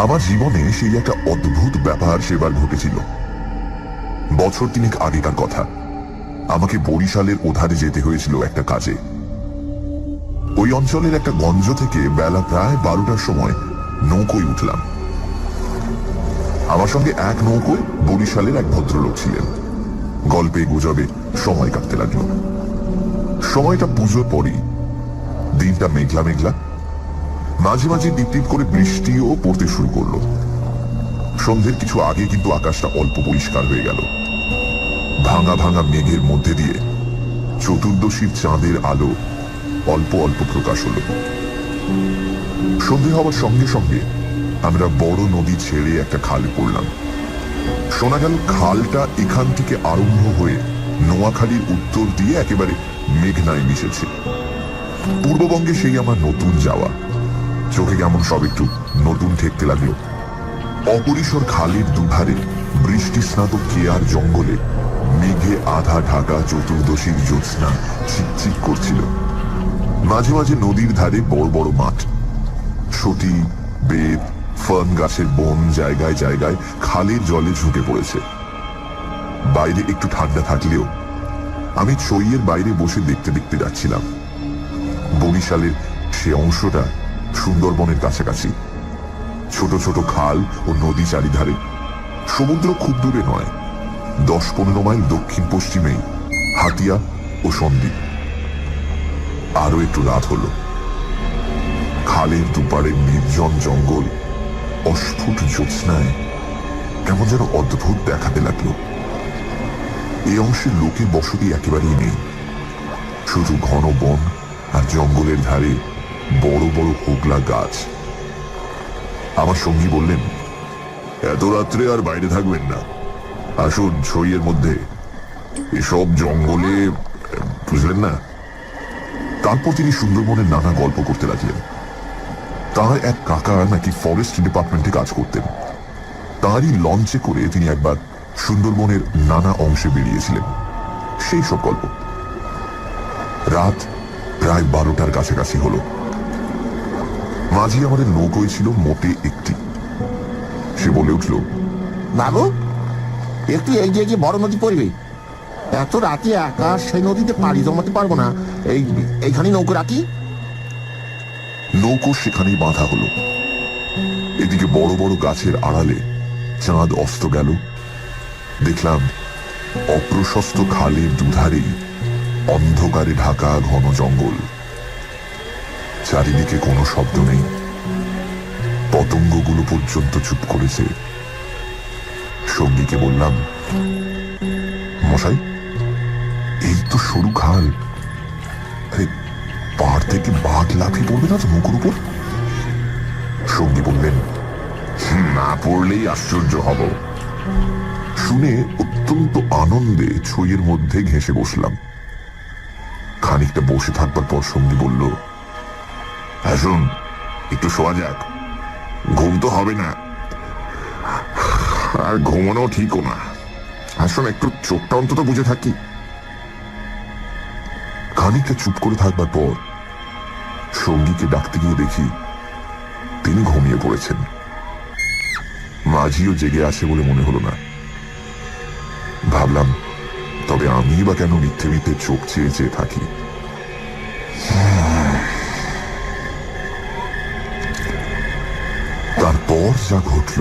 আমার জীবনে সেই একটা অদ্ভুত ব্যাপার সেবার ঘটেছিল। বছর 3 আগেকার কথা। আমাকে বরিশালের ওধারে যেতে হয়েছিল একটা কাজে। ওই অঞ্চলের একটা গঞ্জ থেকে বেলা প্রায় 12টার সময় নৌকোয় উঠলাম। আমার সঙ্গে এক নৌকোয় বরিশালের এক ভদ্রলোক ছিলেন। গল্পে গুজবে সময় কাটতে লাগলো। সময়টা পুজোর পরই। দিনটা মেঘলা মেঘলা, মাঝে মাঝে টিপ টিপ করে বৃষ্টিও পড়তে শুরু করলো। সন্ধ্যের কিছু আগে কিন্তু আকাশটা অল্প পরিষ্কার হয়ে গেল। ভাঙা ভাঙা মেঘের মধ্যে দিয়ে চতুর্দশীর চাঁদের আলো অল্প অল্প প্রকাশ হলো। সন্ধে হওয়ার সঙ্গে সঙ্গে আমরা বড় নদী ছেড়ে একটা খালে পড়লাম। শোনা গেল খালটা এখান থেকে আরম্ভ হয়ে নোয়াখালীর উত্তর দিয়ে একেবারে মেঘনায় মিশেছে। পূর্ববঙ্গে সেই আমার নতুন যাওয়া। চোখে কেমন সব একটু নতুন ঠেকতে লাগলো। অপরিসর খালের দুধারে বৃষ্টি স্নাত কেয়ার জঙ্গলে মেঘে আধা ঢাকা চতুর্দশীর জ্যোৎস্না চিকচিক করছিল। মাঝে মাঝে নদীর ধারে বড় বড় মাঠ, সতী, বেত, ফার্ন গাছের বন জায়গায় জায়গায় খালের জলে ঝুঁকে পড়েছে। বাইরে একটু ঠান্ডা থাকলেও আমি ছইয়ের বাইরে বসে দেখতে দেখতে যাচ্ছিলাম। বরিশালের সে অংশটা সুন্দরবনের কাছাকাছি। ছোট ছোট খাল ও নদী চারিধারে। সমুদ্র খুব দূরে নয়, 10-15 মাইল দক্ষিণ পশ্চিমেই হাতিয়া ও সন্দ্বীপ। আরো একটু রাত হলো। খালের দুপারে নির্জন জঙ্গল অস্ফুট জ্যোৎস্নায় কেমন যেন অদ্ভুত দেখাতে লাগলো। এই অংশের লোকের বসতি একেবারেই নেই, শুধু ঘন বন আর জঙ্গলের ধারে বড় বড় হোগলা গাছ। আমার সঙ্গী বললেন, এত রাত্রে আর বাইরে থাকবেন না, আসুন ছইয়ের মধ্যে, এসব জঙ্গলে, বুঝলেন না। তারপর তিনি সুন্দরবনের নানা গল্প করতে লাগলেন। তাঁর এক কাকা নাকি ফরেস্ট ডিপার্টমেন্টে কাজ করতেন। তাঁরই লঞ্চে করে তিনি একবার সুন্দরবনের নানা অংশে বেরিয়েছিলেন। সেই সব গল্প। রাত প্রায় 12টার কাছাকাছি হলো। মাঝি আমাদের নৌকোয় ছিল মোটে একটি। সে বলে উঠল, বাবু, একটু এগিয়ে গিয়ে বড় নদী পড়বে। এত রাতে একা সেই নদীতে পাড়ি জমাতে পারবো না, এইখানে নৌকো রাখি। নৌকো সেখানেই বাঁধা হলো। এদিকে বড় বড় গাছের আড়ালে চাঁদ অস্ত গেল। দেখলাম অপ্রশস্ত খালের দুধারেই অন্ধকারে ঢাকা ঘন জঙ্গল। চারিদিকে কোনো শব্দ নেই। পতঙ্গগুলো পর্যন্ত চুপ করেছে। সঙ্গীকে বললাম, মশাই, এই তো সরু খাল, পাড় থেকে বাঘ লাফিয়ে পড়বে না তো নৌকোর উপর? সঙ্গী বললেন, না পড়লেই আশ্চর্য হব। শুনে অত্যন্ত আনন্দে ছইয়ের মধ্যে ঘেঁষে বসলাম। খানিকটা বসে থাকবার পর সঙ্গী বলল, আসুন একটু শোয়া যাক, ঘুম তো হবে না, আর ঘুমানো ঠিকও না। আসুন একটু চোখটা অন্তত বুঝে থাকি। খানিকটা চুপ করে থাকবার পর সঙ্গীকে ডাকতে গিয়ে দেখি তিনি ঘুমিয়ে পড়েছেন। মাঝিও জেগে আছে বলে মনে হলো না। ভাবলাম, তবে আমি বা কেন মিথ্যে মিথ্যে চোখ চেয়ে চেয়ে থাকি। তারপর যা ঘটল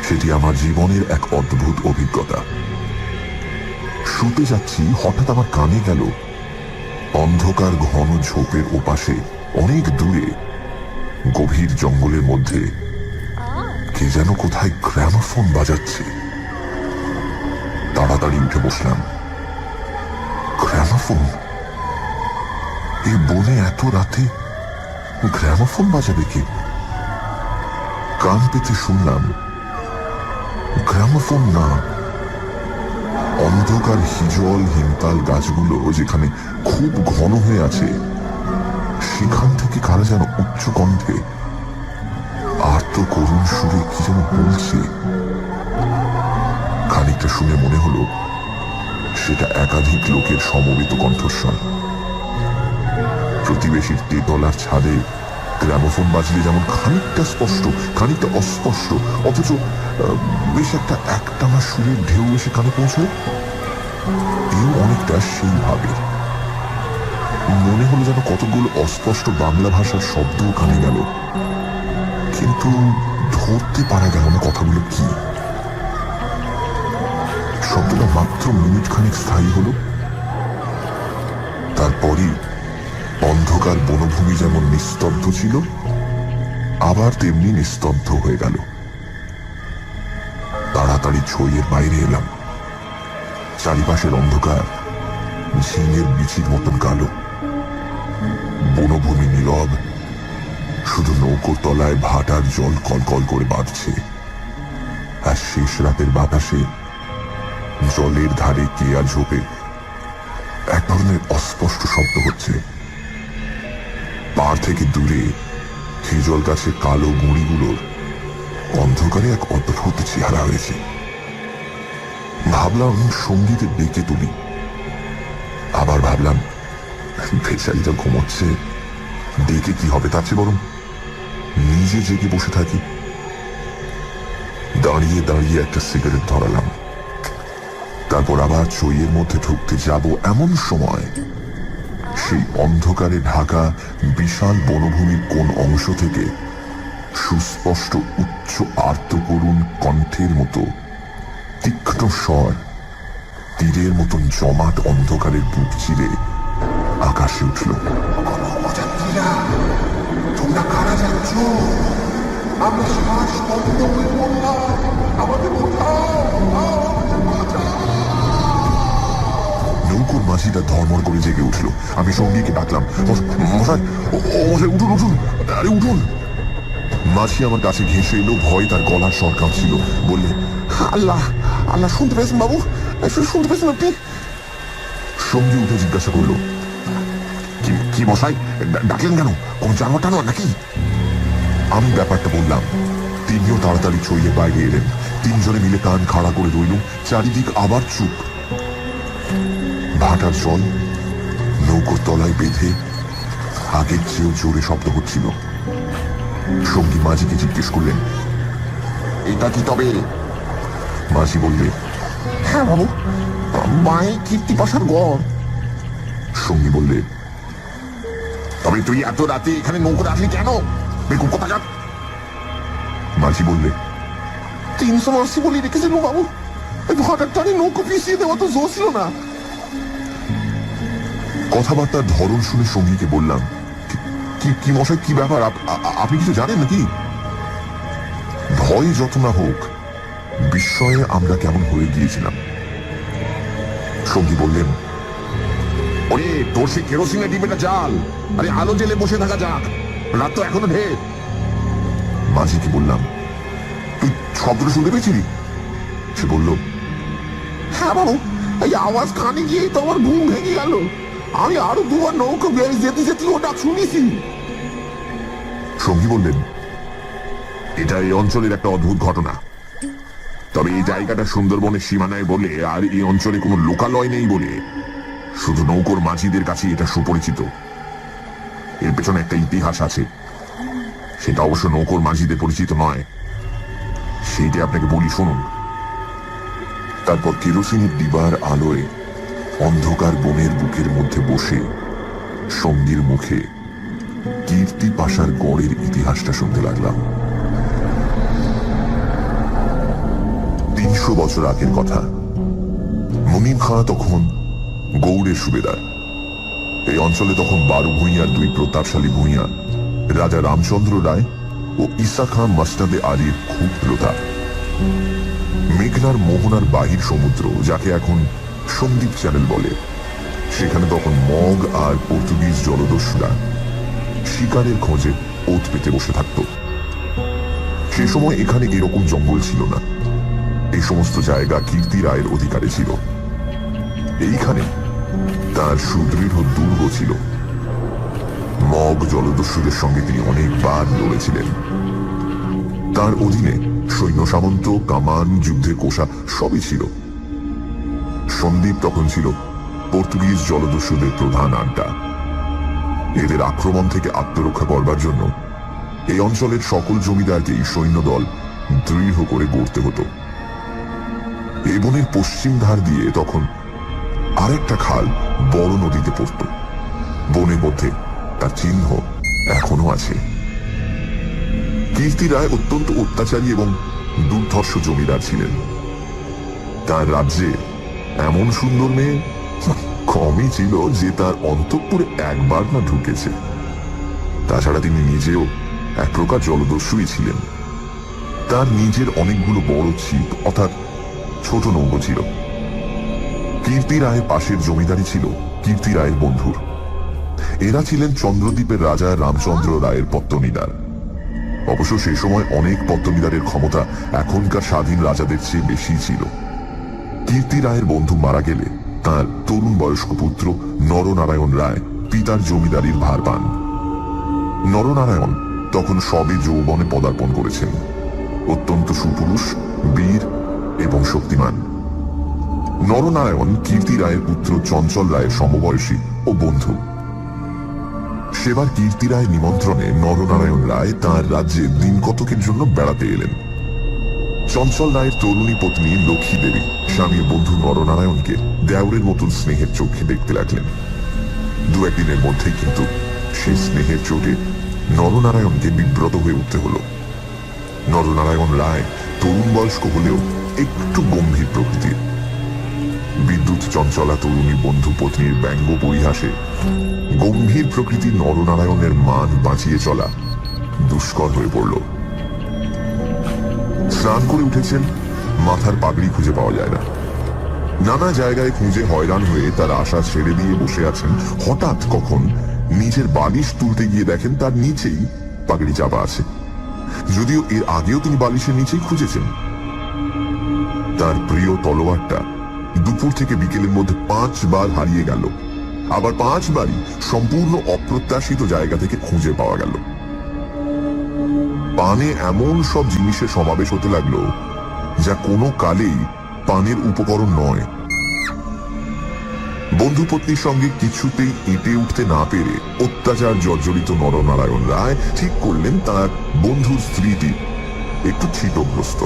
সেটি আমার জীবনের এক অদ্ভুত অভিজ্ঞতা। শুতে যাচ্ছি, হঠাৎ আমার কানে গেল অন্ধকার ঘন ঝোপের ওপাশে অনেক দূরে গভীর জঙ্গলের মধ্যে কে যেন কোথায় গ্রামোফোন বাজাচ্ছে। তাড়াতাড়ি উঠে বসলাম। গ্রামোফোন? এই বনে এত রাতে গ্রামোফোন বাজাবে কে? কান পেতে শুনলাম, গ্রামোফোন না, অন্ধকার হিজল হিমতাল গাছগুলো যেখানে খুব ঘন হয়ে আছে সেখান থেকে কারা যেন উচ্চ কণ্ঠে আর্ত করুণ সুরে কি যেন বলছে। খানিকটা শুনে মনে হলো সেটা একাধিক লোকের সমবেত কণ্ঠস্বর। প্রতিবেশীর তেতলার ছাদে গ্রামোফোন বাজলে যেমন খানিকটা স্পষ্ট খানিকটা অস্পষ্ট, অথচ বেশ একটা একটানা সুরের ঢেউ এসে কানে পৌঁছয়, এও অনেকটা সেইভাবে। মনে হলো যেন কতগুলো অস্পষ্ট বাংলা ভাষার শব্দও কানে গেল, কিন্তু ধরতে পারা গেল না কথাগুলো কি। শব্দটা মাত্র মিনিট খানিক স্থায়ী হলো, তারপরই অন্ধকার বনভূমি যেমন নিস্তব্ধ ছিল, আবার তেমনি নিস্তব্ধ হয়ে গেল। তাড়াতাড়ি ছইয়ের বাইরে এলাম। চারিপাশের অন্ধকার ঝিঙের বিচির মতন কালো, বনভূমি নীরব, শুধু নৌকোর তলায় ভাটার জল কলকল করে বাঁধছে, আর শেষ রাতের বাতাসে জলের ধারে কেয়া ঝোপে এক ধরনের অস্পষ্ট শব্দ হচ্ছে। পার থেকে দূরে হিজল গাছে কালো গুঁড়িগুলোর অন্ধকারে এক অদ্ভুত চেহারা হয়েছে। ভাবলাম সঙ্গীতে ডেকে তুলি, আবার ভাবলাম বেচারিটা ঘুমোচ্ছে, ডেকে কি হবে, তার চেয়ে বরং নিজে জেগে বসে থাকি। দাঁড়িয়ে দাঁড়িয়ে একটা সিগারেট ধরালাম, তারপর আবার চইয়ের মধ্যে ঢুকতে যাব এমন সময় সেই অন্ধকারে ঢাকা বিশাল বনভূমির কোন অংশ থেকে সুস্পষ্ট উচ্চ আর্ত করুণ কণ্ঠের মতো তীক্ষ্ণ স্বর তীরের মতন জমাট অন্ধকারের বুক চিরে আকাশে উঠল। তোমরা কারা যাচ্ছ? আমরা শ্বাস বন্ধ হয়ে পড়লাম, আমাদের নৌকোর মাঝিটা ধর্মড় করে জেগে উঠল। আমি সঙ্গীকে ডাকলাম, মশাই, মশাই উঠুন উঠুন, আরে উঠুন। মাঝি আমার কাছে ঘেঁষে এলো, ভয় তার গলার স্বর কাঁপছিল। বললে, আল্লাহ আল্লাহ, শুনতে পেয়েছেন বাবু? শুনতে পেয়েছেন আপনি? সঙ্গী উঠে জিজ্ঞাসা করলো, কি মশাই, ডাকলেন কেন? কোন জানোয়ার টানোয়ার নাকি? আমি ব্যাপারটা বললাম। তিনিও তাড়াতাড়ি ছইয়ে বাইরে এলেন। তিনজনে মিলে কান খাড়া করে রইল। চারিদিক আবার চুপ। ভাটার জল নৌকোর তলায় বেঁধে আগের চেয়েও জোরে শব্দ হচ্ছিল। সঙ্গী মাঝিকে জিজ্ঞেস করলেন, এটা কি তবে? মাঝি বললে, হ্যাঁ বাবু, মায়ের কীর্তি পাশার গড়। সঙ্গী বললে, তবে তুই এত রাতে এখানে নৌকো আসলি কেন? বেকুব কোথাকার। মাঝি বললে, 380 বলি রেখেছিল বাবু, হঠাৎ টানে নৌকো পিছিয়ে দেওয়া তো জোর ছিল না। কথাবার্তার ধরন শুনে সঙ্গীকে বললাম, কি মশাই, কি ব্যাপার, আপনি কিছু জানেন নাকি? ভয় যত না হোক, বিস্ময়ে আমরা কেমন হয়ে গিয়েছিলাম। সঙ্গী বললেন, ওরে তোর সেই কেরোসিনের ডিবেটা জাল, আরে আলো জেলে বসে থাকা যাক, রাত তো এখনো ঢের। মাঝিকে বললাম, তুই শব্দটা শুনতে পেয়েছিলি? সে বলল, হ্যাঁ বাবু, এই আওয়াজ কানে গিয়েই তো আমার ঘুম ভেঙে গেল। আমি আরো দুবার নৌকো বেশ যেতে যেতে ও ডাক শুনেছি। সঙ্গী বললেন, এটা এই অঞ্চলের একটা অদ্ভুত ঘটনা। তবে এই জায়গাটা সুন্দরবনের সীমানায় বলে আর এই অঞ্চলে কোনো লোকালয় নেই বলে শুধু নৌকোর মাঝিদের কাছে এটা সুপরিচিত। এর পেছনে একটা ইতিহাস আছে, সেটা অবশ্য নৌকোর মাঝিদের পরিচিত নয়। সেইটা আপনাকে বলি, শুনুন। তারপর কেরোসিনের ডিবার আলোয় অন্ধকার বনের বুকের মধ্যে বসে সঙ্গীর মুখে কীর্তি পাশার গড়ের ইতিহাসটা শুনতে লাগলাম। 300 বছর আগের কথা। মুনিম খাঁ তখন গৌড়ের সুবেদার। এই অঞ্চলে তখন 12 ভূঁইয়ার 2 প্রতাপশালী ভূঁইয়া, রাজা রামচন্দ্র রায় ও ঈসা খাঁ মসনদে আলীর খুব প্রতা। মেঘনার মোহনার বাহির সমুদ্র, যাকে এখন সন্দ্বীপ চ্যানেল বলে, সেখানে তখন মগ আর পর্তুগিজ জলদস্যুরা শিকারের খোঁজে ওত পেতে বসে থাকত। সে সময় এখানে এরকম জঙ্গল ছিল না। এই সমস্ত জায়গা কীর্তি রায়ের অধিকারে ছিল। এইখানে তার সুদৃঢ় দুর্গ ছিল। মগ জলদস্যুদের সঙ্গে তিনি অনেকবার লড়েছিলেন। তার অধীনে সৈন্য সামন্ত, কামান, যুদ্ধের কোষা সবই ছিল। সন্দ্বীপ তখন ছিল পর্তুগিজ জলদস্যুদের প্রধান আড্ডা। এদের আক্রমণ থেকে আত্মরক্ষা করবার জন্য এই অঞ্চলের সকল জমিদারকেই সৈন্যদল দৃঢ় করে গড়তে হতো। এই বনের পশ্চিম ধার দিয়ে তখন আরেকটা খাল বড় নদীতে পড়ত। বনের মধ্যে তার চিহ্ন এখনো আছে। কীর্তি রায় অত্যন্ত অত্যাচারী এবং দুর্ধর্ষ জমিদার ছিলেন। তার রাজ্যে এমন সুন্দর মেয়ে কমই ছিল যে তার অন্তঃপুরে একবার না ঢুকেছে। তাছাড়া তিনি নিজেও এক প্রকার জলদস্যুই ছিলেন। তার নিজের অনেকগুলো বড় ছিপ অর্থাৎ ছোট নৌকো ছিল। কীর্তি রায়ের পাশের জমিদারি ছিল কীর্তি রায়ের বন্ধুর। এরা ছিলেন চন্দ্রদ্বীপের রাজা রামচন্দ্র রায়ের পত্তনিদার। অবশ্য সে সময় অনেক পত্তনিদারের ক্ষমতা এখনকার স্বাধীন রাজাদের চেয়ে বেশি ছিল। কীর্তি রায়ের বন্ধু মারা গেলে তার তরুণ বয়স্ক পুত্র নরনারায়ণ রায় পিতার জমিদারির ভার পান। নরনারায়ণ তখন সবে যৌবনে পদার্পণ করেছেন। অত্যন্ত সুপুরুষ, বীর এবং শক্তিমান। নরনারায়ণ কীর্তি রায়ের পুত্র চঞ্চল রায়ের সমবয়সী ও বন্ধু। সেবার কীর্তি রায়ের নিমন্ত্রণে নরনারায়ণ রায় তাঁর রাজ্যে দিন কতকের জন্য বেড়াতে এলেন। চঞ্চল রায়ের তরুণী পত্নী লক্ষ্মী দেবী স্বামীর বন্ধু নরনারায়ণকে দেওরের মতন স্নেহের চোখে দেখতে লাগলেন। দু একদিনের মধ্যেই কিন্তু সেই স্নেহের চোটে নরনারায়ণকে বিব্রত হয়ে উঠতে হলো। নরনারায়ণ রায় তরুণ বয়স্ক হলেও একটু গম্ভীর প্রকৃতির। বিদ্যুৎ চঞ্চলা তরুণী বন্ধু পত্নীর ব্যঙ্গ পরিহাসে গম্ভীর প্রকৃতির নরনারায়ণের মান বাঁচিয়ে চলা দুষ্কর হয়ে পড়ল। স্নান করে উঠেছেন, মাথার পাগড়ি খুঁজে পাওয়া যায় না। নানা জায়গায় খুঁজে হয়রান হয়ে তার আশা ছেড়ে দিয়ে বসে আছেন। হঠাৎ কখন নিজের বালিশ তুলতে গিয়ে দেখেন তার নিচেই পাগড়ি চাপা আছে, যদিও এর আগেও তিনি বালিশের নিচেই খুঁজেছেন। তার প্রিয় তলোয়ারটা দুপুর থেকে বিকেলের মধ্যে 5 বার হারিয়ে গেল, আবার 5 বারই সম্পূর্ণ অপ্রত্যাশিত জায়গা থেকে খুঁজে পাওয়া গেল। পানে এমন সব জিনিসের সমাবেশ হতে লাগলো যা কোনো কালেই পানের উপকরণ নয়। বন্ধু পত্নীর সঙ্গে কিছুতেই এঁটে উঠতে না পেরে অত্যাচার জর্জরিত নরনারায়ণ রায় ঠিক করলেন তার বন্ধুর স্ত্রীটি একটু ছিটগ্রস্ত।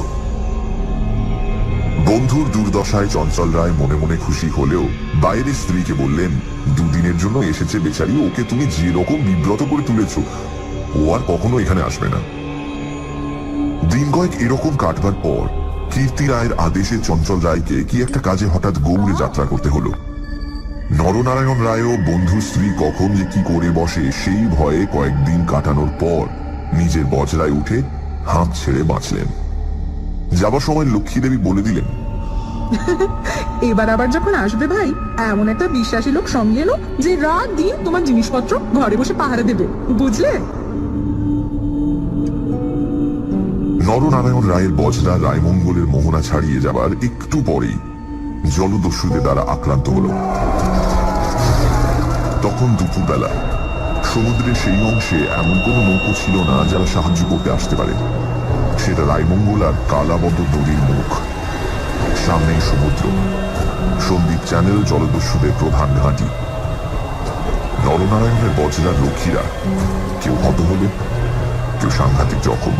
বন্ধুর দুর্দশায় চঞ্চল রায় মনে মনে খুশি হলেও বাইরে স্ত্রীকে বললেন, দুদিনের জন্য এসেছে বেচারি, ওকে তুমি যেরকম বিব্রত করে তুলেছ ও আর কখনো এখানে আসবে না। দিন কয়েক এরকম কাটবার পর কীর্তি রায়ের আদেশে চঞ্চল রায়কে কি একটা কাজে হঠাৎ গৌড়ে যাত্রা করতে হলো। নরনারায়ণ রায়ও বন্ধু স্ত্রী কখন যে কি করে বসে সেই ভয়ে কয়েকদিন কাটানোর পর নিজের বজরায় উঠে হাঁপ ছেড়ে বাঁচলেন। যাবার সময় লক্ষ্মী দেবী বলে দিলেন, এবার আবার যখন আসবে ভাই, এমন একটা বিশ্বাসী লোক সঙ্গে এলো যে রাত দিন তোমার জিনিসপত্র ঘরে বসে পাহারা দেবে, বুঝলে? নরনারায়ণ রায়ের বজরা রায়মঙ্গলের মোহনা ছাড়িয়ে যাবার একটু পরেই জলদস্যুদের দ্বারা আক্রান্ত হলো। তখন দুপুরবেলা সমুদ্রের সেই অংশে এমন কোনো নৌকো ছিল না যারা সাহায্য করতে আসতে পারে। সেটা রায়মঙ্গল আর কালাবদ্ধ নদীর মুখ, সামনেই সমুদ্র। সন্দ্বীপ চ্যানেল জলদস্যুদের প্রধান ঘাঁটি। নরনারায়ণের বজরার লক্ষ্মীরা কেউ হত হলো, কেউ সাংঘাতিক জখম।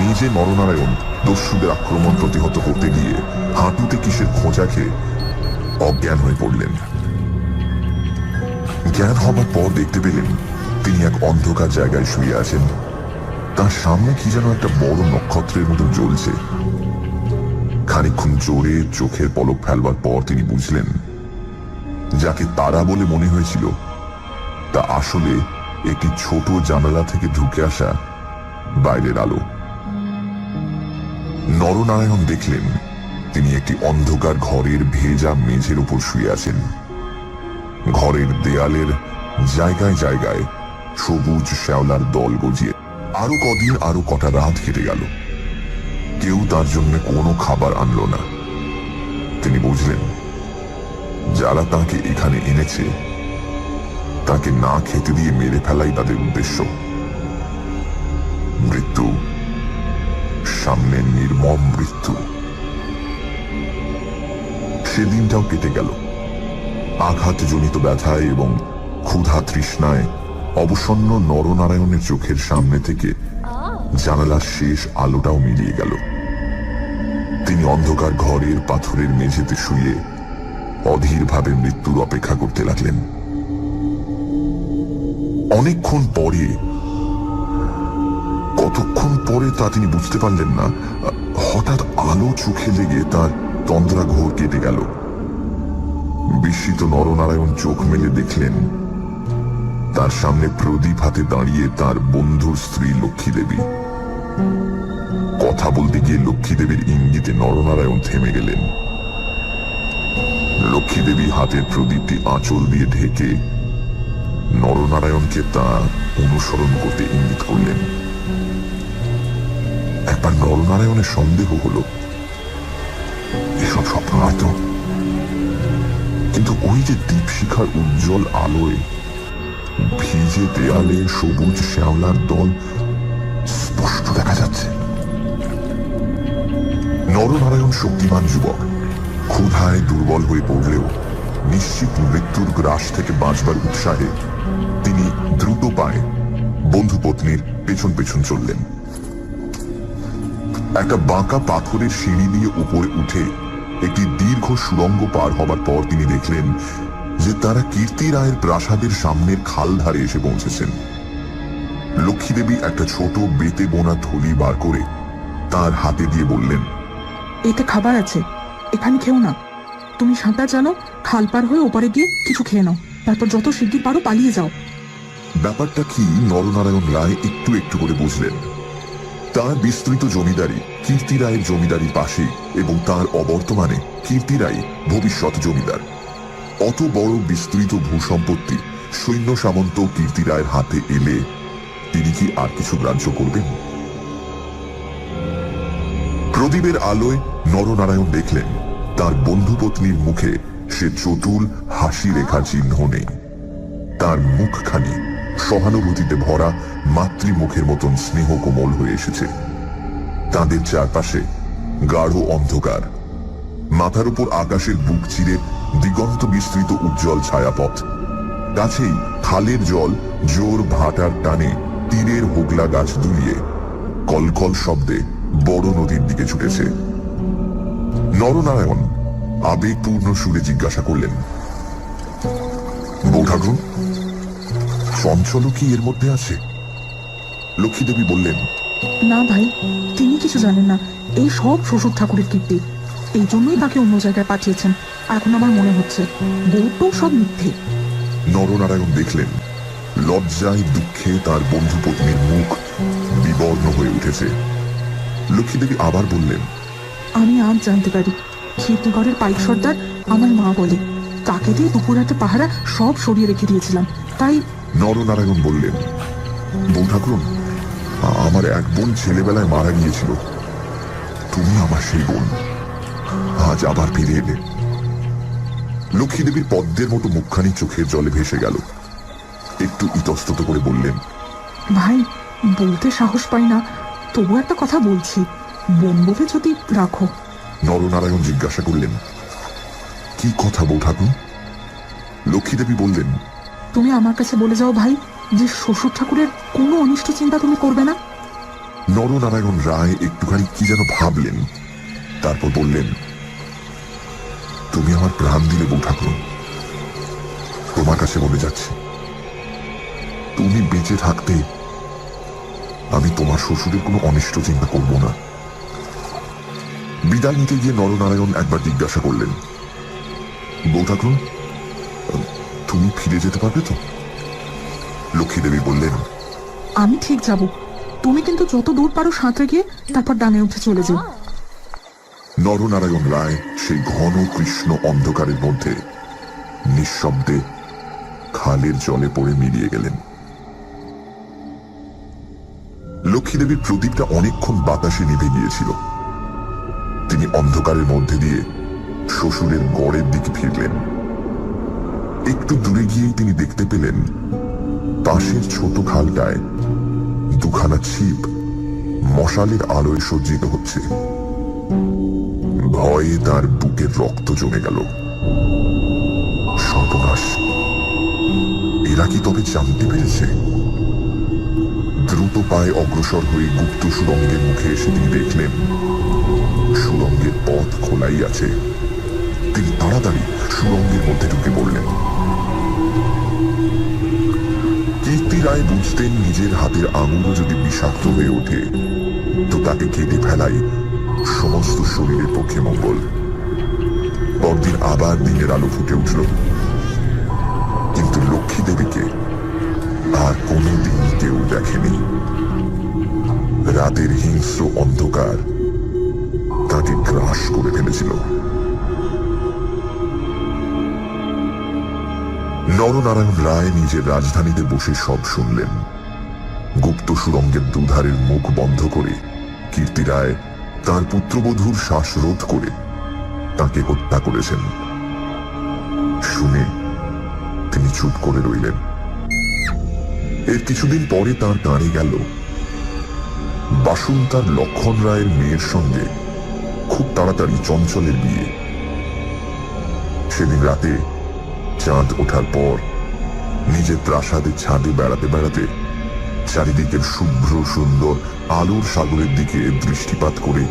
নিজে নরনারায়ণ দস্যুদের আক্রমণ প্রতিহত করতে গিয়ে হাঁটুতে কিসের খোঁচা খেয়ে অজ্ঞান হয়ে পড়লেন। জ্ঞান হবার পর দেখতে পেলেন তিনি এক অন্ধকার জায়গায় শুয়ে আছেন। তার সামনে কি যেন একটা বড় নক্ষত্রের মতো জ্বলছে। খানিকক্ষণ জোরে চোখের পলক ফেলবার পর তিনি বুঝলেন যাকে তারা বলে মনে হয়েছিল তা আসলে একটি ছোট জানালা থেকে ঢুকে আসা বাইরের আলো। নরনারায়ণ দেখলেন তিনি একটি অন্ধকার ঘরের ভেজা মেঝের উপর শুয়ে আছেন। ঘরের দেয়ালের জায়গায় জায়গায় সবুজ শ্যাওলার দল গজিয়ে। আরো কদিন, আরো কটা রাত কেটে গেল, কেউ তার জন্য কোনো খাবার আনলো না। তিনি বুঝলেন যারা তাকে এখানে এনেছে তাকে না খেতে দিয়ে মেরে ফেলাই তাদের উদ্দেশ্য। মৃত্যু, সামনে নির্মম মৃত্যু। সেদিনটাও কেটে গেল। আঘাতজনিত ব্যথায় এবং ক্ষুধা তৃষ্ণায় অবসন্ন নরনারায়ণের চোখের সামনে থেকে জানালার শেষ আলোটাও মিলিয়ে গেল। তিনি অন্ধকার ঘরের পাথরের মেঝেতে শুয়ে অধীরভাবে মৃত্যুর অপেক্ষা করতে লাগলেন। অনেকক্ষণ পরে, কতক্ষণ পরে তা তিনি বুঝতে পারলেন না, হঠাৎ আলো চোখে লেগে তার তন্দ্রা ঘোর কেটে গেল। বিস্মিত নরনারায়ণ চোখ মেলে দেখলেন তার সামনে প্রদীপ হাতে দাঁড়িয়ে তার বন্ধুর স্ত্রী লক্ষ্মী দেবী। কথা বলতে গিয়ে লক্ষ্মী দেবীর ইঙ্গিতে নরনারায়ণ থেমে গেলেন। লক্ষ্মী দেবী হাতের প্রদীপটি আঁচল দিয়ে ঢেকে নরনারায়ণকে তা অনুসরণ করতে ইঙ্গিত করলেন। একবার নরনারায়ণের সন্দেহ হলো এসব স্বপ্ন হয়তো, কিন্তু ওই যে দীপশিখার উজ্জ্বল আলোয় ভিজে দেয়ালে সবুজ শ্যাওলার দল স্পষ্ট দেখা যাচ্ছে। নরনারায়ণ শক্তিমান যুবক, ক্ষুধায় দুর্বল হয়ে পড়লেও নিশ্চিত মৃত্যুর গ্রাস থেকে বাঁচবার উৎসাহে তিনি দ্রুত পায়ে বন্ধু পত্নীর পেছন পেছন চললেন। একটা বাঁকা পাথরের সিঁড়ি দিয়ে উপরে উঠে একটি দীর্ঘ সুড়ঙ্গ পার হবার পর তিনি দেখলেন যে তারা কীর্তি রায়ের প্রাসাদের সামনের খাল ধারে এসে পৌঁছেছেন। লক্ষ্মী দেবী একটা ছোট বেতে বোনা থলি বার করে তার হাতে দিয়ে বললেন, এতে খাবার আছে, এখানে খেও না। তুমি সাঁতার জানো, খাল পার হয়ে ওপারে গিয়ে কিছু খেয়ে নাও, তারপর যত শিগগির পারো পালিয়ে যাও। ব্যাপারটা কি নরনারায়ণ রায় একটু একটু করে বুঝলেন। তার বিস্তৃত জমিদারি কীর্তি রায়ের জমিদারির পাশে, এবং তার অবর্তমানে কীর্তি রায় ভবিষ্যৎ জমিদার। অত বড় বিস্তৃত ভূসম্পত্তি সৈন্য সামন্ত কীর্তি রায়ের হাতে এলে তিনি কি আর কিছু গ্রাহ্য করবেন? প্রদীপের আলোয় নরনারায়ণ দেখলেন তার বন্ধু পত্নীর মুখে সে চতুল হাসি রেখার চিহ্ন নেই। তার মুখখানি সহানুভূতিতে ভরা মাতৃমুখের মতন স্নেহ কোমল হয়ে এসেছে। তাদের চারপাশে গাঢ় অন্ধকার, মাথার উপর আকাশের বুক চিরে দিগন্ত বিস্তৃত উজ্জ্বল ছায়াপথ। কাছেই খালের জল জোর ভাটার টানে তীরের হোগলা গাছ দুলিয়ে কলকল শব্দে বড় নদীর দিকে ছুটেছে। নরনারায়ণ আবেগপূর্ণ সুরে জিজ্ঞাসা করলেন, বউ ঠাকুর, চঞ্চলও কি এর মধ্যে আছে? লক্ষ্মী দেবী বললেন, না ভাই, তিনি কিছু জানেন না। এই সব শ্বশুর ঠাকুরের কীর্তি, এই জন্যই তাকে অন্য জায়গায় পাঠিয়েছেন। এখন আমার মনে হচ্ছে বউটাও সব মিথ্যে। নরনারায়ণ দেখলেন লজ্জায় দুঃখে তার বন্ধু পত্নীর মুখ বিবর্ণ হয়ে উঠেছে। লক্ষ্মী দেবী আবার বললেন, আমি আজ জানতে পারি কীর্তিগড়ের পাইক সর্দার আমার মা বলে, তাকে দিয়ে দুপুরাতে পাহারা সব সরিয়ে রেখে দিয়েছিলাম। তাই নরনারায়ণ বললেন, বউ ঠাকুর, আমার এক বোন ছেলেবেলায় মারা গিয়েছিল, তুমি আমার সেই বোন, আজ আবার ফিরে এলে। লক্ষ্মী দেবীর পদ্মের মতো মুখখানি চোখের জলে ভেসে গেল। একটু ইতস্তত করে বললেন, ভাই, বলতে সাহস পাই না, তবু একটা কথা বলছি, বোন বলে যদি রাখো। নরনারায়ণ জিজ্ঞাসা করলেন, কি কথা বউ ঠাকুর? লক্ষ্মী দেবী বললেন, তুমি আমার কাছে বলে যাও ভাই যে শ্বশুর ঠাকুরের কোনো অনিষ্ট চিন্তা তুমি করবে না। নরনারায়ণ রায় একটুখানি কি যেন ভাবলেন, তারপর বললেন, তুমি আমার প্রাণ দিলে বউ ঠাকুর, তোমার কাছে বলে যাচ্ছি, তুমি বেঁচে থাকতে আমি তোমার শ্বশুরের কোনো অনিষ্ট চিন্তা করব না। বিদায় নিতে গিয়ে নরনারায়ণ একবার জিজ্ঞাসা করলেন, বউ ঠাকুর, তুমি ফিরে যেতে পারবে তো? লক্ষ্মী দেবী বললেন, আমি ঠিক যাব, তুমি কিন্তু যত দূর পারো সাঁতরে গিয়ে তারপর ডাঙে উঠে চলে যাও। নরনারায়ণ রায় সেই ঘন কৃষ্ণ অন্ধকারের মধ্যে নিঃশব্দে খালের জলে পড়ে মিলিয়ে গেলেন। লক্ষ্মীদেবীর প্রদীপটা অনেকক্ষণ বাতাসে নিভে গিয়েছিল। তিনি অন্ধকারের মধ্যে দিয়ে শ্বশুরের গড়ের দিকে ফিরলেন। একটু দূরে গিয়েই তিনি দেখতে পেলেন পাশের ছোট খালটায় দুখানা ছিপ মশালের আলোয় সজ্জিত হচ্ছে। ভয়ে তার বুকের রক্ত জমে গেল। সর্বনাশ, এরা এরা কি তবে জানতে পেরেছে? দ্রুত পায়ে অগ্রসর হয়ে গুপ্ত সুড়ঙ্গের মুখে এসে তিনি দেখলেন সুড়ঙ্গের পথ খোলাই আছে। তিনি তাড়াতাড়ি সুড়ঙ্গের মধ্যে ঢুকে পড়লেন। কীর্তি রায় বুঝতেন নিজের হাতের আঙুলও যদি বিষাক্ত হয়ে ওঠে তো তাকে কেটে ফেলাই সমস্ত শরীরের পক্ষে মঙ্গল। পরদিন আবার দিনের আলো ফুটে উঠল, কিন্তু লক্ষ্মী দেবীকে আর কোনোদিন কেউ দেখেনি। রাতের হিংস্র অন্ধকার তাকে গ্রাস করে ফেলেছিল। নরনারায়ণ রায় নিজের রাজধানীতে বসে সব শুনলেন। গুপ্ত সুড়ঙ্গের দুধারের মুখ বন্ধ করে কীর্তি রায় তার পুত্রবধূর শ্বাসরোধ করে তাকে হত্যা করেছেন। শুনে তিনি চুপ করে রইলেন। এর কিছুদিন পরে তার কানে গেল বাসুন তার লক্ষণ রায়ের মেয়ের সঙ্গে খুব তাড়াতাড়ি চঞ্চলের বিয়ে। সেদিন রাতে চাঁদ ওঠার পর নিজের প্রাসাদের ছাদে বেড়াতে বেড়াতে চারিদিকের শুভ্র সুন্দর আলোর সাগরের দিকে দৃষ্টিপাত করে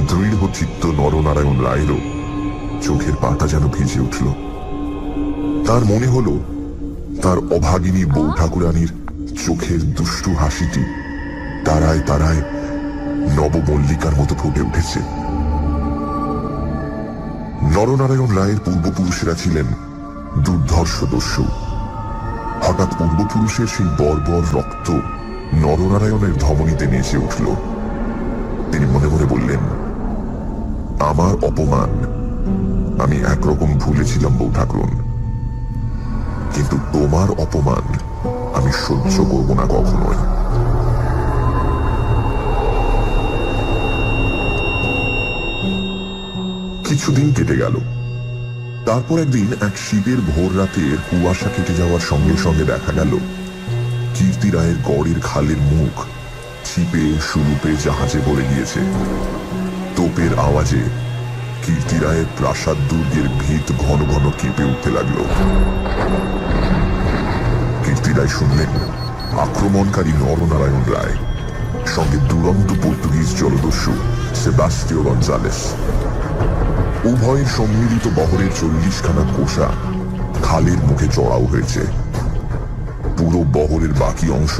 দৃঢ় চিত্ত নরনারায়ণ রায়েরও চোখের পাতা যেন ভিজে উঠল। তার মনে হলো তার অভাগিনী বউ ঠাকুরানীর চোখের দুষ্টু হাসিটি তারায় তারায় নবমল্লিকার মতো ফুটে উঠেছে। নরনারায়ণ রায়ের পূর্বপুরুষেরা ছিলেন দুর্ধর্ষ দস্যু। হঠাৎ পূর্বপুরুষের সেই বর্বর রক্ত নরনারায়ণের ধমনীতে নেচে উঠল। তিনি মনে মনে বললেন, আমার অপমান আমি একরকম ভুলেছিলাম বউ ঠাকুরন, কিন্তু তোমার অপমান আমি সহ্য করব না কখনোই। কিছুদিন কেটে গেল। তারপর একদিন এক শীতের ভোর রাতের কুয়াশা কেটে যাওয়ার সঙ্গে সঙ্গে দেখা গেল কীর্তি রায়ের গড়ের খালের মুখ ছিপে সুরূপে জাহাজে ভরে গিয়েছে। তোপের আওয়াজে কীর্তি রায়ের প্রাসাদ দুর্গের ভিত ঘন ঘন কেঁপে উঠতে লাগলো। কীর্তি রায় শুনলেন আক্রমণকারী নরনারায়ণ রায়, সঙ্গে দুরন্ত পর্তুগিজ জলদস্যু সেবাস্টিও গঞ্জালেস। উভয়ের সম্মিলিত বহরের 40খানা কোষা খালের মুখে চড়াও হয়েছে। পুরো বহরের বাকি অংশ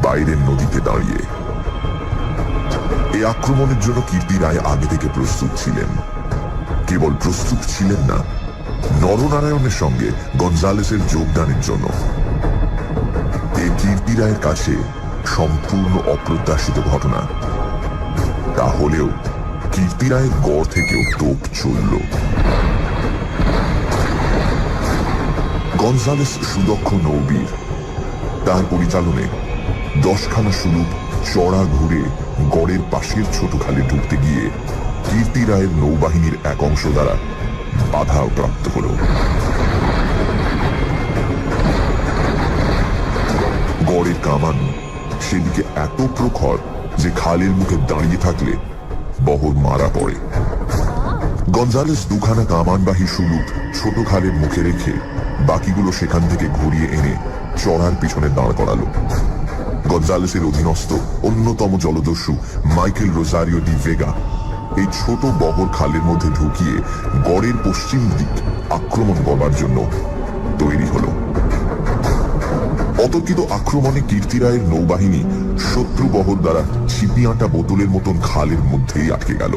বাইরের নদীতে দাঁড়িয়ে। এই আক্রমণের জন্য কীর্তি রায় আগে থেকে প্রস্তুত ছিলেন। কেবল প্রস্তুত ছিলেন না, নরনারায়ণের সঙ্গে গঞ্জালেসের যোগদানের জন্য। এই কীর্তি রায়ের কাছে সম্পূর্ণ অপ্রত্যাশিত ঘটনা। তাহলেও কীর্তি রায়ের গড় থেকেও তোপ চলল। গঞ্জালেস সুদক্ষ নৌবীর। তার পরিচালনে 10খানা সুরূপ চড়া ঘুরে গড়ের পাশের ছোট খালে ঢুকতে গিয়ে কীর্তি রায়ের নৌবাহিনীর এক অংশ দ্বারা বাধা প্রাপ্ত হল। গড়ের কামান সেদিকে এত প্রখর যে খালের মুখে দাঁড়িয়ে থাকলে বহর মারা পড়ে। গঞ্জালেস 2খানা কামানবাহী সুরূপ ছোট খালের মুখে রেখে বাকিগুলো সেখান থেকে ঘুরিয়ে এনে চড়ার পিছনে দাঁড় করালো। গঞ্জালেসের অধীনস্থ অন্যতম জলদস্যু মাইকেল রোজারিও ডি ভেগা এই ছোট বহর খালের মধ্যে ঢুকিয়ে গড়ের পশ্চিম দিক আক্রমণ করবার জন্য তৈরি হলো। অতর্কিত আক্রমণে কীর্তি রায়ের নৌবাহিনী শত্রু বহর দ্বারা ছিপিয়াঁটা বোতলের মতন খালের মধ্যেই আটকে গেল।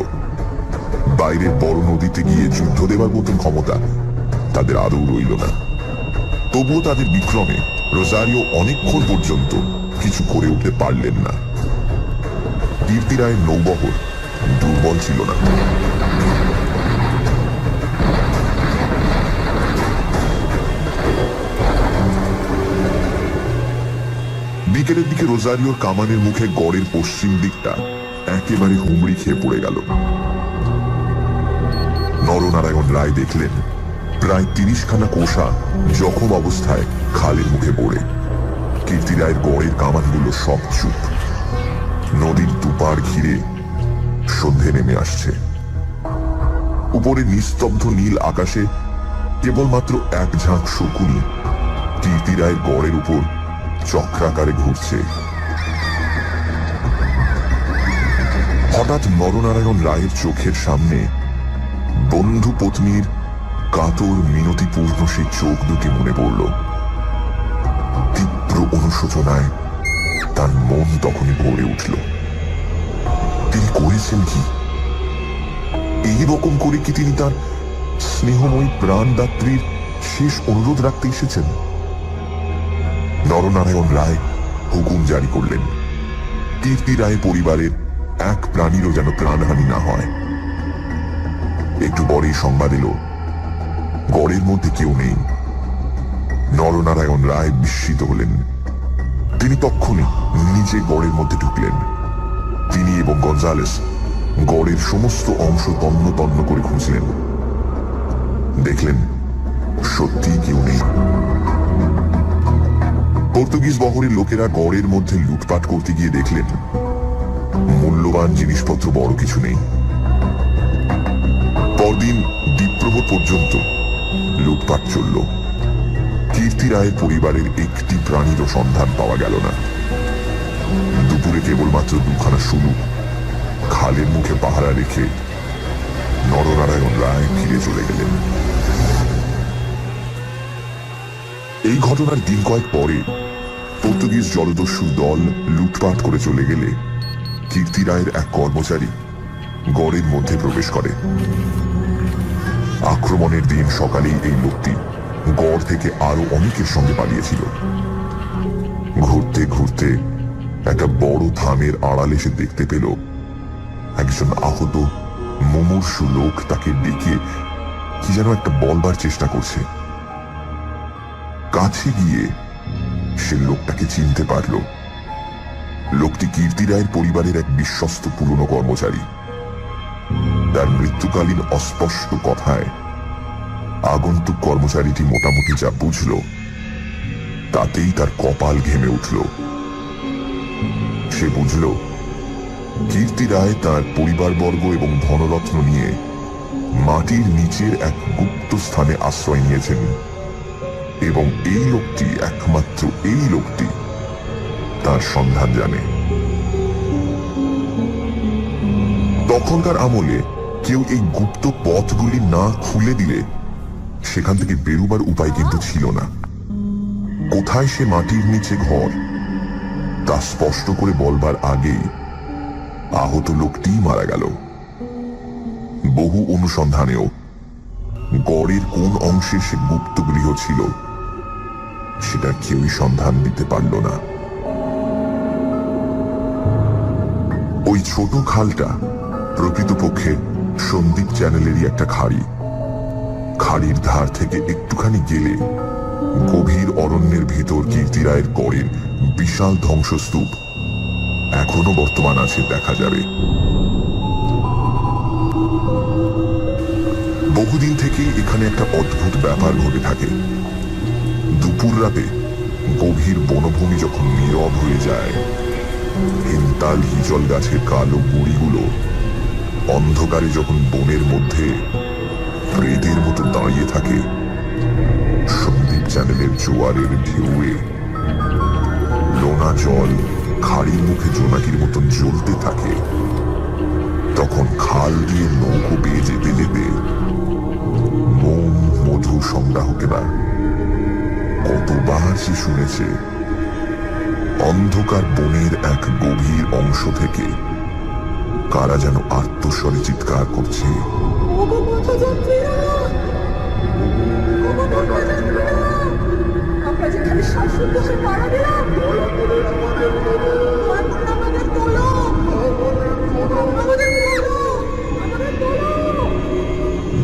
বাইরের বড় নদীতে গিয়ে যুদ্ধ দেবার মতন ক্ষমতা তাদের আদৌ রইল না। তবুও তাদের বিক্রমে রোজারিও অনেকক্ষণ পর্যন্ত কিছু করে উঠতে পারলেন না। কীর্তি রায়ের নৌবহর দুর্বল ছিল না। বিকেলের দিকে রোজারিওর কামানের মুখে গড়ের পশ্চিম দিকটা একেবারে হুমড়ি খেয়ে পড়ে গেল। নরনারায়ণ রায় দেখলেন প্রায় 30খানা কোষা জখম অবস্থায় খালের মুখে পড়ে। কীর্তি রায়ের গড়ের কামানগুলো সব চুপ। নদীর দুপার ঘিরে সন্ধে নেমে আসছে। উপরে নিস্তব্ধ নীল আকাশে কেবলমাত্র এক ঝাঁক শকুনি কীর্তি রায়ের গড়ের উপর চক্রাকারে ঘুরছে। হঠাৎ নরনারায়ণ রায়ের চোখের সামনে বন্ধু পত্নীর কাতর মিনতিপূর্ণ সেই চোখ দুটি মনে পড়ল। তীব্র অনুশোচনায় তার মন তখনই ভরে উঠল। তিনি করেছেন কি? এইরকম করে কি তিনি তার স্নেহময়ী প্রাণদাত্রীর শেষ অনুরোধ রাখতে এসেছেন? নরনারায়ণ রায় হুকুম জারি করলেন, কীর্তি রায় পরিবারের এক প্রাণীরও যেন প্রাণহানি না হয়। একটু পরেই সংবাদ এলো, গড়ের মধ্যে কেউ নেই। নরনারায়ণ রায় বিস্মিত হলেন। তিনি তক্ষুনি নিজে গড়ের মধ্যে ঢুকলেন। তিনি এবং গঞ্জালেস গড়ের সমস্ত অংশ তন্ন তন্ন করে খুঁজলেন। দেখলেন সত্যি কেউ নেই। পর্তুগিজ বহরের লোকেরা গড়ের মধ্যে লুটপাট করতে গিয়ে দেখলেন মূল্যবান জিনিসপত্র বড় কিছু নেই। পরদিন দ্বীপ্রহর পর্যন্ত লুটপাট চলল। কীর্তি রায়ের পরিবারের একটি প্রাণীরও সন্ধান পাওয়া গেল না। দুপুরে কেবলমাত্র দুখানা শুলু খালের মুখে পাহারা রেখে নরনারায়ণ রায় ফিরে চলে গেলেন। এই ঘটনার দিন কয়েক পরে পর্তুগিজ জলদস্যুর দল লুটপাট করে চলে গেলে কীর্তি রায়ের এক কর্মচারী গড়ের মধ্যে প্রবেশ করে। আক্রমণের দিন সকালেই এই লোকটি গড় থেকে আরো অনেকের সঙ্গে পালিয়েছিল। ঘুরতে ঘুরতে একটা বড় থামের আড়ালে সে দেখতে পেল একজন আহত মুমূর্ষু লোক তাকে ডেকে কি যেন একটা বলবার চেষ্টা করছে। কাছে গিয়ে সে লোকটাকে চিনতে পারল। লোকটি কীর্তি রায়ের পরিবারের এক বিশ্বস্ত পুরনো কর্মচারী। তার মৃত্যুকালীন অস্পষ্ট কথায় আগন্তুক কর্মচারীটি মোটামুটি যা বুঝল তাতেই তার কপাল ঘেমে উঠল। সে বুঝল কীর্তি রায় তার পরিবারবর্গ এবং ধনরত্ন নিয়ে মাটির নিচের এক গুপ্ত স্থানে আশ্রয় নিয়েছেন এবং এই লোকটি, একমাত্র এই লোকটি তার সন্ধান জানে। তখনকার আমলে কেউ এই গুপ্ত পথগুলি না খুলে দিলে সেখান থেকে বেরুবার উপায় কিন্তু ছিল না। কোথায় সে মাটির নিচে ঘর তা স্পষ্ট করে বলবার আগেই আহত লোকটি মারা গেল। বহু অনুসন্ধানেও গড়ের কোন অংশে সে গুপ্ত গৃহ ছিল সেটা কেউই সন্ধান দিতে পারল না। ওই ছোট খালটা প্রকৃতপক্ষে সন্দীপ চ্যানেলেরই একটা খাড়ি। খাড়ির ধার থেকে একটুখানি গেলে গভীর অরণ্যের ভেতর কীর্তি রায়ের গড়ের বিশাল ধ্বংসস্তূপ এখনো বর্তমান আছে, দেখা যাবে। বহুদিন থেকেই এখানে একটা অদ্ভুত ব্যাপার ঘটে থাকে। দুপুর রাতে গভীর বনভূমি যখন নীরব হয়ে যায়, হিমতাল হিজল গাছের কালো গুড়িগুলো অন্ধকারে যখন বনের মধ্যে প্রেতের মতো দাঁড়িয়ে থাকে, সন্দীপ চ্যানেলের জোয়ারের ঢেউয়ে লোনা জল খাড়ির মুখে জোনাকির মতন জ্বলতে থাকে, তখন খাল দিয়ে নৌকো বেয়ে যেতে যেতে মোম মধু সংগ্রাহকেরা কতবার সে শুনেছে অন্ধকার বনের এক গভীর অংশ থেকে কারা যেন আর্তস্বরে চিৎকার করছে, আমরা যেখানে শাসন বসে মারা গেলাম,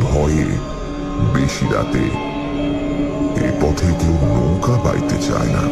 ভয়ে বেশি রাতে এ পথে কেউ নৌকা বাইতে চায় না।